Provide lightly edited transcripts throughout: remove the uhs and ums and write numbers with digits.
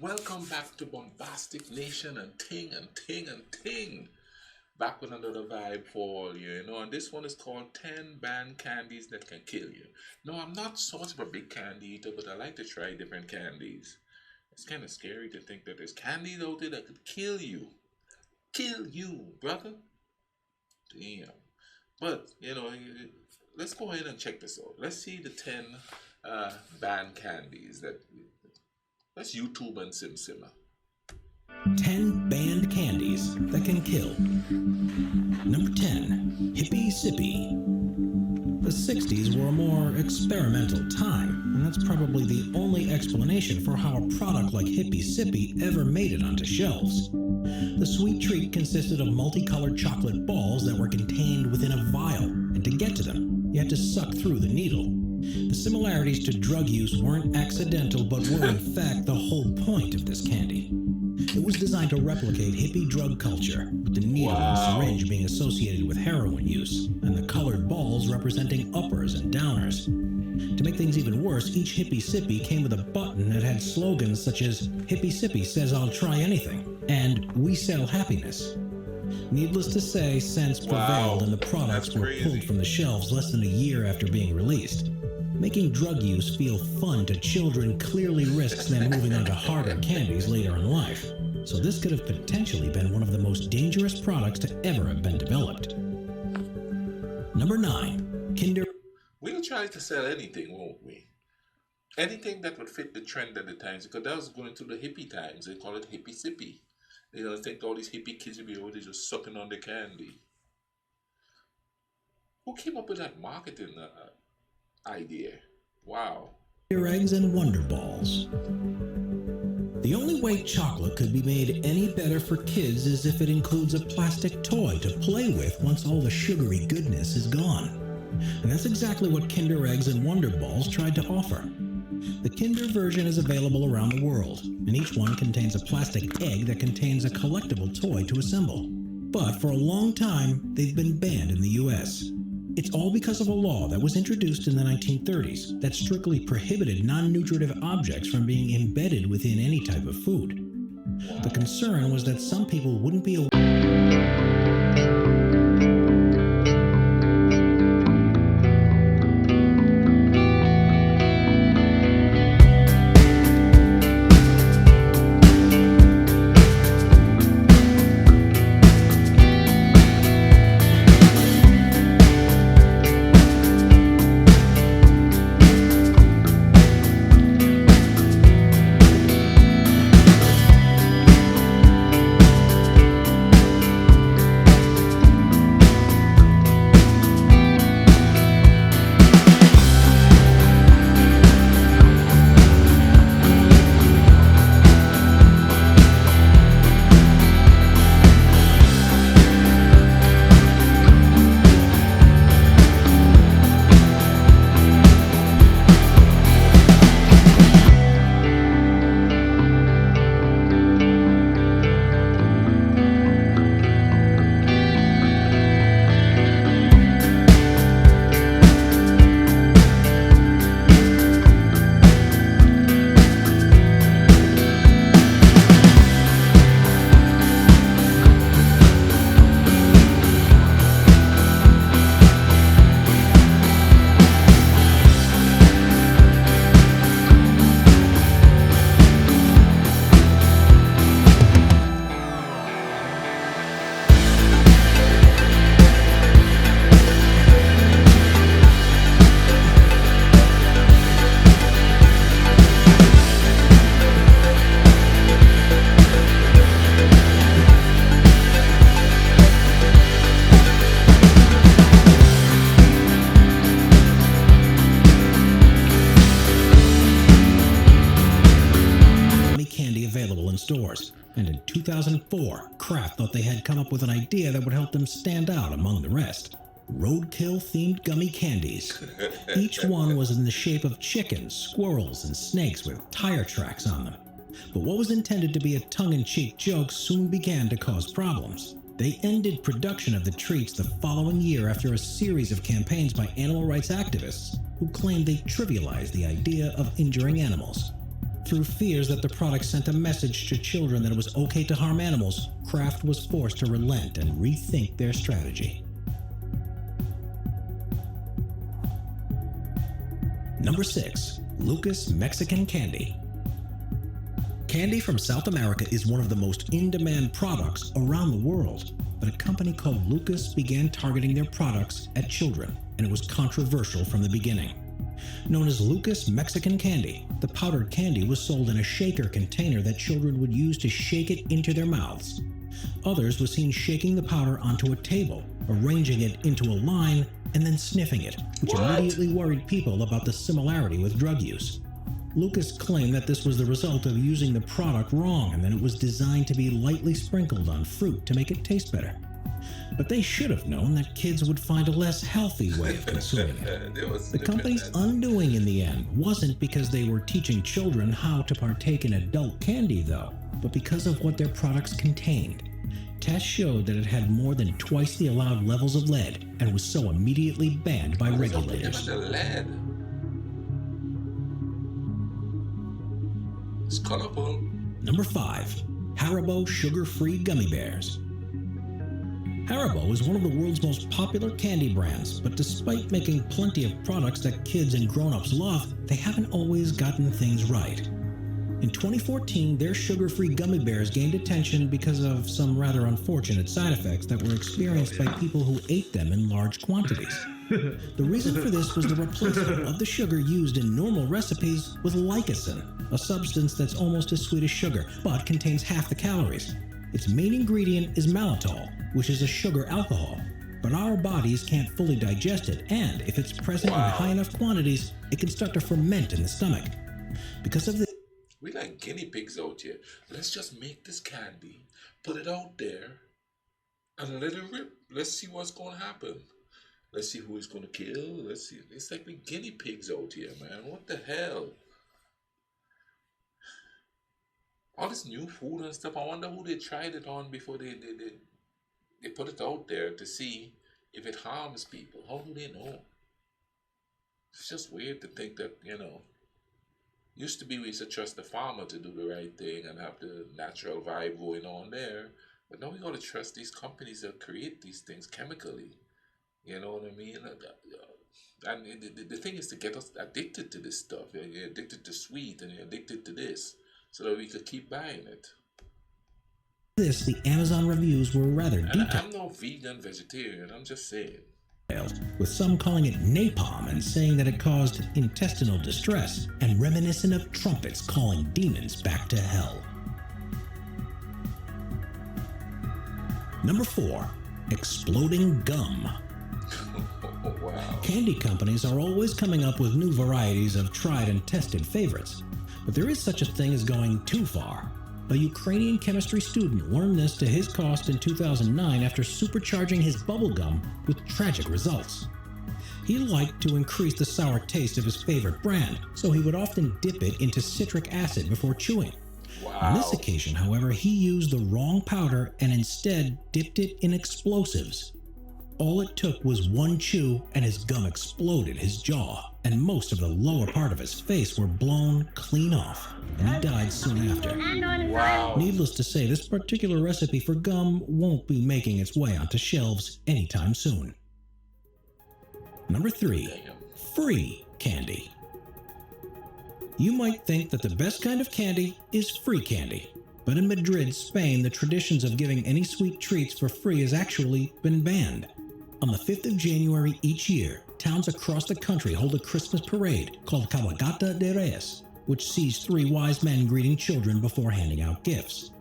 Welcome back to Bombastic Nation and Ting and Ting and Ting. Back with another vibe for you, and this one is called 10 Banned Candies That Can Kill You. No, I'm not so much of a big candy eater, but I like to try different candies. It's kind of scary to think that there's candies out there that could kill you. Kill you, brother. Damn. But, let's go ahead and check this out. Let's see the 10 banned candies that. Let's YouTube and simmer. 10 banned candies that can kill. Number 10. Hippie Sippy. The 60s were a more experimental time, and that's probably the only explanation for how a product like Hippie Sippy ever made it onto shelves. The sweet treat consisted of multicolored chocolate balls that were contained within a vial, and to get to them, you had to suck through the needle. The similarities to drug use weren't accidental, but were in fact the whole point of this candy. It was designed to replicate hippie drug culture, with the needle and syringe being associated with heroin use, and the colored balls representing uppers and downers. To make things even worse, each Hippie Sippy came with a button that had slogans such as "Hippie Sippy says I'll try anything," and "We sell happiness." Needless to say, scents prevailed and the products were pulled from the shelves less than a year after being released. Making drug use feel fun to children clearly risks them moving on to harder candies later in life. So this could have potentially been one of the most dangerous products to ever have been developed. Number 9. Kinder. We'll try to sell anything, won't we? Anything that would fit the trend at the times, because that was going through the hippie times. They call it hippie sippy. I think all these hippie kids would be over there just sucking on the candy. Who came up with that marketing idea? Wow. Eggs and Wonderballs. The only way chocolate could be made any better for kids is if it includes a plastic toy to play with once all the sugary goodness is gone. And that's exactly what Kinder Eggs and Wonderballs tried to offer. The Kinder version is available around the world, and each one contains a plastic egg that contains a collectible toy to assemble. But for a long time, they've been banned in the US. It's all because of a law that was introduced in the 1930s that strictly prohibited non-nutritive objects from being embedded within any type of food. The concern was that some people wouldn't be aware. Stores, and in 2004, Kraft thought they had come up with an idea that would help them stand out among the rest. Roadkill-themed gummy candies. Each one was in the shape of chickens, squirrels, and snakes with tire tracks on them. But what was intended to be a tongue-in-cheek joke soon began to cause problems. They ended production of the treats the following year after a series of campaigns by animal rights activists who claimed they trivialized the idea of injuring animals. Through fears that the product sent a message to children that it was okay to harm animals, Kraft was forced to relent and rethink their strategy. Number 6. Lucas Mexican Candy. Candy from South America is one of the most in-demand products around the world, but a company called Lucas began targeting their products at children, and it was controversial from the beginning. Known as Lucas Mexican Candy, the powdered candy was sold in a shaker container that children would use to shake it into their mouths. Others were seen shaking the powder onto a table, arranging it into a line, and then sniffing it, which immediately worried people about the similarity with drug use. Lucas claimed that this was the result of using the product wrong and that it was designed to be lightly sprinkled on fruit to make it taste better. But they should have known that kids would find a less healthy way of consuming it. The company's undoing in the end wasn't because they were teaching children how to partake in adult candy, though, but because of what their products contained. Tests showed that it had more than twice the allowed levels of lead and was so immediately banned by regulators. It's colorful. Number 5. Haribo Sugar-Free Gummy Bears. Haribo is one of the world's most popular candy brands, but despite making plenty of products that kids and grown-ups love, they haven't always gotten things right. In 2014, their sugar-free gummy bears gained attention because of some rather unfortunate side effects that were experienced by people who ate them in large quantities. The reason for this was the replacement of the sugar used in normal recipes with lycocin, a substance that's almost as sweet as sugar, but contains half the calories. Its main ingredient is maltitol, which is a sugar alcohol, but our bodies can't fully digest it, and if it's present in high enough quantities, it can start to ferment in the stomach. Because of this, we like guinea pigs out here. Let's just make this candy, put it out there, and let it rip. Let's see what's going to happen. Let's see who it's going to kill. Let's see. It's like we guinea pigs out here, man. What the hell? All this new food and stuff. I wonder who they tried it on before they put it out there to see if it harms people. How do they know? It's just weird to think that, used to be we used to trust the farmer to do the right thing and have the natural vibe going on there. But now we got to trust these companies that create these things chemically. You know what I mean? And the thing is to get us addicted to this stuff. You're addicted to sweet and you're addicted to this so that we could keep buying it. The Amazon reviews were rather detailed. I'm no vegan vegetarian, I'm just saying. With some calling it napalm and saying that it caused intestinal distress, and reminiscent of trumpets calling demons back to hell. Number 4. Exploding gum. Wow. Candy companies are always coming up with new varieties of tried and tested favorites, but there is such a thing as going too far. A Ukrainian chemistry student learned this to his cost in 2009 after supercharging his bubblegum with tragic results. He liked to increase the sour taste of his favorite brand, so he would often dip it into citric acid before chewing. Wow. On this occasion, however, he used the wrong powder and instead dipped it in explosives. All it took was one chew and his gum exploded his jaw, and most of the lower part of his face were blown clean off, and he died soon after. Wow. Needless to say, this particular recipe for gum won't be making its way onto shelves anytime soon. Number 3. Free candy. You might think that the best kind of candy is free candy, but in Madrid, Spain, the traditions of giving any sweet treats for free has actually been banned. On the 5th of January each year, towns across the country hold a Christmas parade called Cabalgata de Reyes, which sees 3 wise men greeting children before handing out gifts.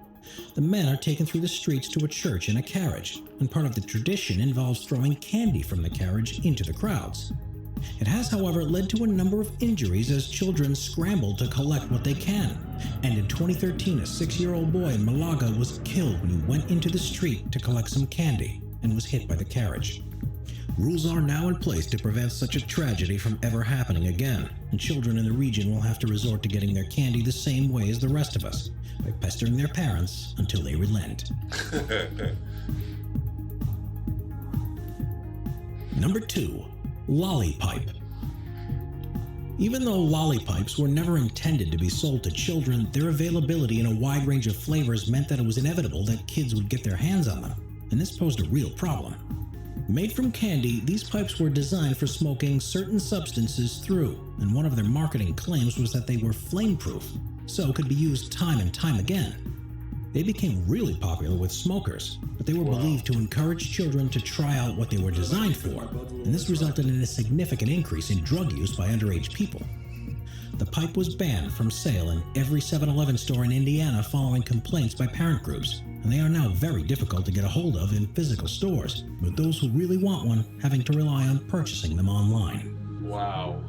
The men are taken through the streets to a church in a carriage, and part of the tradition involves throwing candy from the carriage into the crowds. It has, however, led to a number of injuries as children scrambled to collect what they can, and in 2013 a 6-year-old boy in Malaga was killed when he went into the street to collect some candy and was hit by the carriage. Rules are now in place to prevent such a tragedy from ever happening again, and children in the region will have to resort to getting their candy the same way as the rest of us, by pestering their parents until they relent. Number 2. Lollipipe. Even though lollipipes were never intended to be sold to children, their availability in a wide range of flavors meant that it was inevitable that kids would get their hands on them, and this posed a real problem. Made from candy, these pipes were designed for smoking certain substances through, and one of their marketing claims was that they were flame-proof, so could be used time and time again. They became really popular with smokers, but they were believed to encourage children to try out what they were designed for, and this resulted in a significant increase in drug use by underage people. The pipe was banned from sale in every 7-Eleven store in Indiana following complaints by parent groups, and they are now very difficult to get a hold of in physical stores, with those who really want one having to rely on purchasing them online. Wow.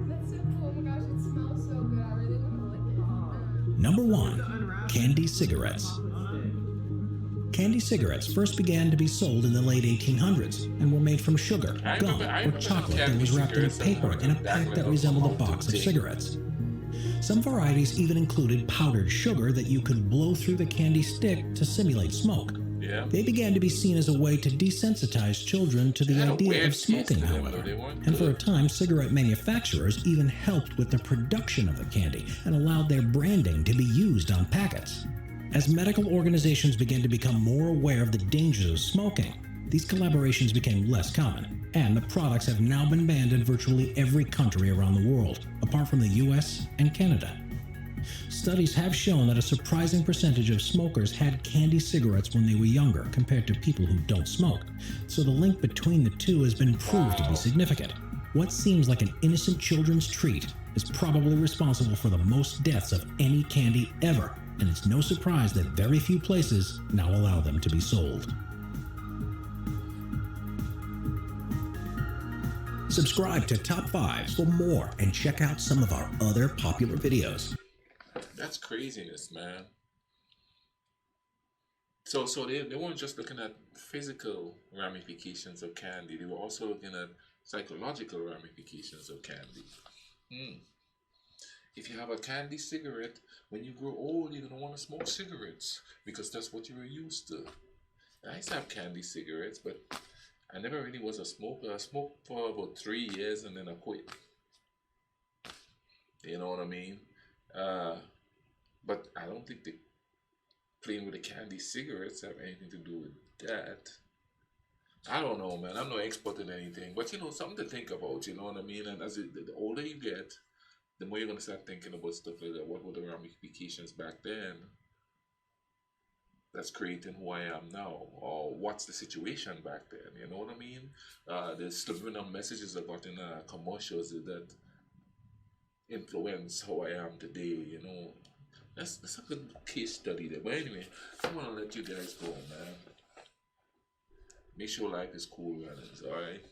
That's so cool. Oh my gosh, it smells so good. I really want to lick it. Number 1. Candy cigarettes. Candy cigarettes first began to be sold in the late 1800s and were made from sugar, gum, or chocolate that was wrapped in paper in a pack that resembled a box of cigarettes. Some varieties even included powdered sugar that you could blow through the candy stick to simulate smoke. Yeah. They began to be seen as a way to desensitize children to the idea of smoking, however. And for a time, cigarette manufacturers even helped with the production of the candy and allowed their branding to be used on packets. As medical organizations began to become more aware of the dangers of smoking, these collaborations became less common, and the products have now been banned in virtually every country around the world, apart from the US and Canada. Studies have shown that a surprising percentage of smokers had candy cigarettes when they were younger compared to people who don't smoke, so the link between the two has been proved to be significant. What seems like an innocent children's treat is probably responsible for the most deaths of any candy ever, and it's no surprise that very few places now allow them to be sold. Subscribe to Top 5 for more and check out some of our other popular videos. That's craziness, man. So they weren't just looking at physical ramifications of candy. They were also looking at psychological ramifications of candy. If you have a candy cigarette, when you grow old, you're going to want to smoke cigarettes because that's what you were used to. I used to have candy cigarettes, but I never really was a smoker. I smoked for about 3 years and then I quit. You know what I mean? But I don't think the playing with the candy cigarettes have anything to do with that. I don't know, man. I'm no expert in anything, but something to think about. You know what I mean? And as the older you get, the more you're gonna start thinking about stuff like that. What were the ramifications back then? That's creating who I am now, or what's the situation back then? You know what I mean? The subliminal messages I got in commercials that influence how I am today. That's a good case study there. But anyway, I'm gonna let you guys go, man. Make sure life is cool, man. Alright.